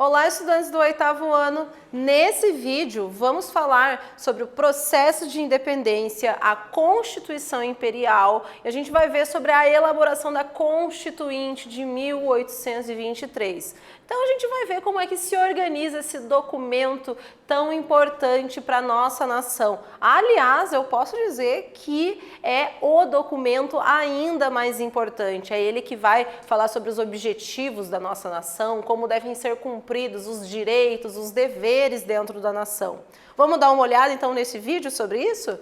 Olá, estudantes do 8º ano! Nesse vídeo, vamos falar sobre o processo de independência, a Constituição Imperial, e a gente vai ver sobre a elaboração da Constituinte de 1823. Então, a gente vai ver como é que se organiza esse documento tão importante para a nossa nação. Aliás, eu posso dizer que é o documento ainda mais importante. É ele que vai falar sobre os objetivos da nossa nação, como devem ser cumpridos os direitos, os deveres dentro da nação. Vamos dar uma olhada então nesse vídeo sobre isso?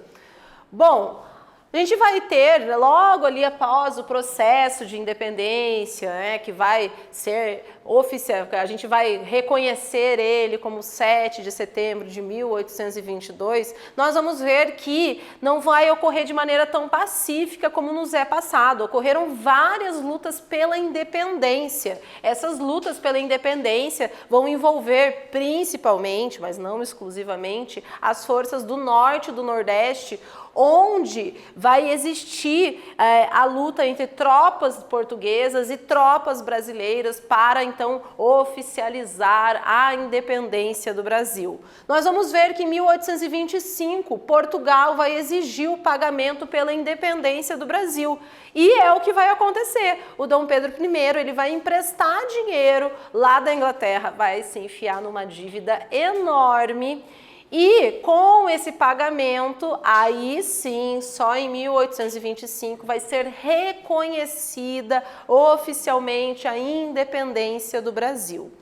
Bom, a gente vai ter logo ali após o processo de independência, que vai ser oficial, a gente vai reconhecer ele como 7 de setembro de 1822, nós vamos ver que não vai ocorrer de maneira tão pacífica como nos é passado. Ocorreram várias lutas pela independência. Essas lutas pela independência vão envolver principalmente, mas não exclusivamente, as forças do Norte e do Nordeste, onde vai existir a luta entre tropas portuguesas e tropas brasileiras para então oficializar a independência do Brasil. Nós vamos ver que em 1825 Portugal vai exigir o pagamento pela independência do Brasil e é o que vai acontecer. O Dom Pedro I ele vai emprestar dinheiro lá da Inglaterra, vai se enfiar numa dívida enorme. E com esse pagamento, aí sim, só em 1825 vai ser reconhecida oficialmente a independência do Brasil.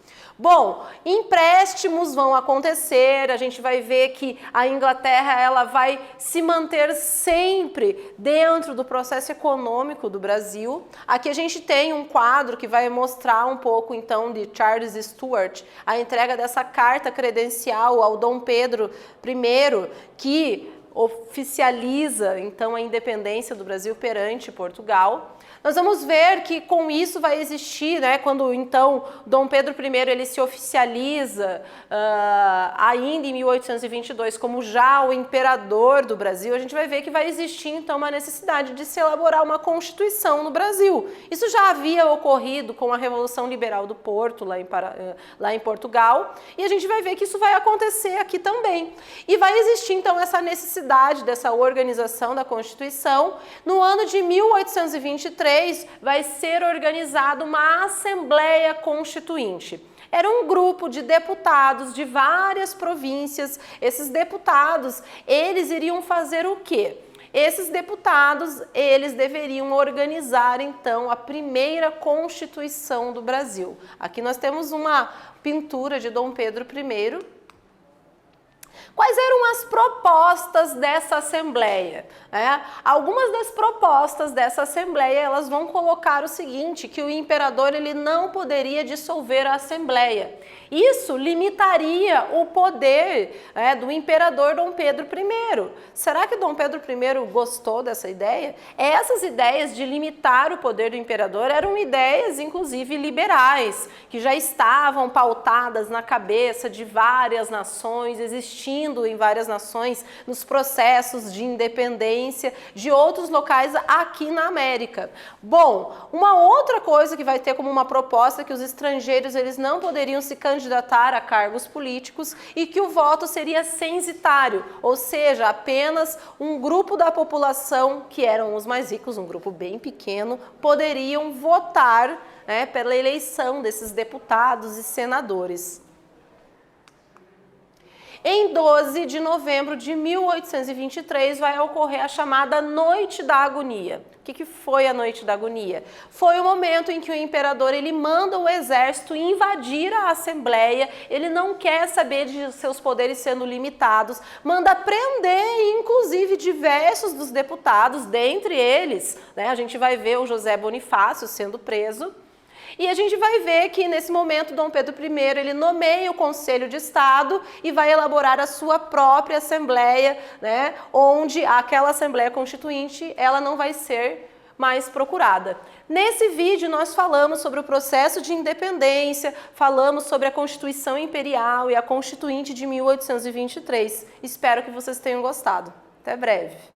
Bom, empréstimos vão acontecer, a gente vai ver que a Inglaterra ela vai se manter sempre dentro do processo econômico do Brasil. Aqui a gente tem um quadro que vai mostrar um pouco então de Charles Stuart, a entrega dessa carta credencial ao Dom Pedro I, que oficializa então a independência do Brasil perante Portugal. Nós vamos ver que com isso vai existir, quando então Dom Pedro I ele se oficializa ainda em 1822 como já o imperador do Brasil, a gente vai ver que vai existir então uma necessidade de se elaborar uma Constituição no Brasil. Isso já havia ocorrido com a Revolução Liberal do Porto, lá em Portugal, e a gente vai ver que isso vai acontecer aqui também. E vai existir então essa necessidade dessa organização da Constituição. No ano de 1823, vai ser organizada uma Assembleia Constituinte. Era um grupo de deputados de várias províncias. Esses deputados, eles iriam fazer o quê? Esses deputados, eles deveriam organizar, então, a primeira Constituição do Brasil. Aqui nós temos uma pintura de Dom Pedro I. Quais eram as propostas dessa Assembleia? Algumas das propostas dessa Assembleia, elas vão colocar o seguinte, que o imperador ele não poderia dissolver a Assembleia. Isso limitaria o poder do imperador Dom Pedro I. Será que Dom Pedro I gostou dessa ideia? Essas ideias de limitar o poder do imperador eram ideias, inclusive, liberais, que já estavam pautadas na cabeça de várias nações, existindo em várias nações nos processos de independência de outros locais aqui na América. Bom, uma outra coisa que vai ter como uma proposta é que os estrangeiros eles não poderiam se candidatar a cargos políticos e que o voto seria censitário, ou seja, apenas um grupo da população, que eram os mais ricos, um grupo bem pequeno, poderiam votar pela eleição desses deputados e senadores. Em 12 de novembro de 1823 vai ocorrer a chamada Noite da Agonia. O que foi a Noite da Agonia? Foi o momento em que o imperador ele manda o exército invadir a Assembleia, ele não quer saber de seus poderes sendo limitados, manda prender inclusive diversos dos deputados, dentre eles, a gente vai ver o José Bonifácio sendo preso. E a gente vai ver que nesse momento Dom Pedro I ele nomeia o Conselho de Estado e vai elaborar a sua própria Assembleia, onde aquela Assembleia Constituinte ela não vai ser mais procurada. Nesse vídeo nós falamos sobre o processo de independência, falamos sobre a Constituição Imperial e a Constituinte de 1823. Espero que vocês tenham gostado. Até breve!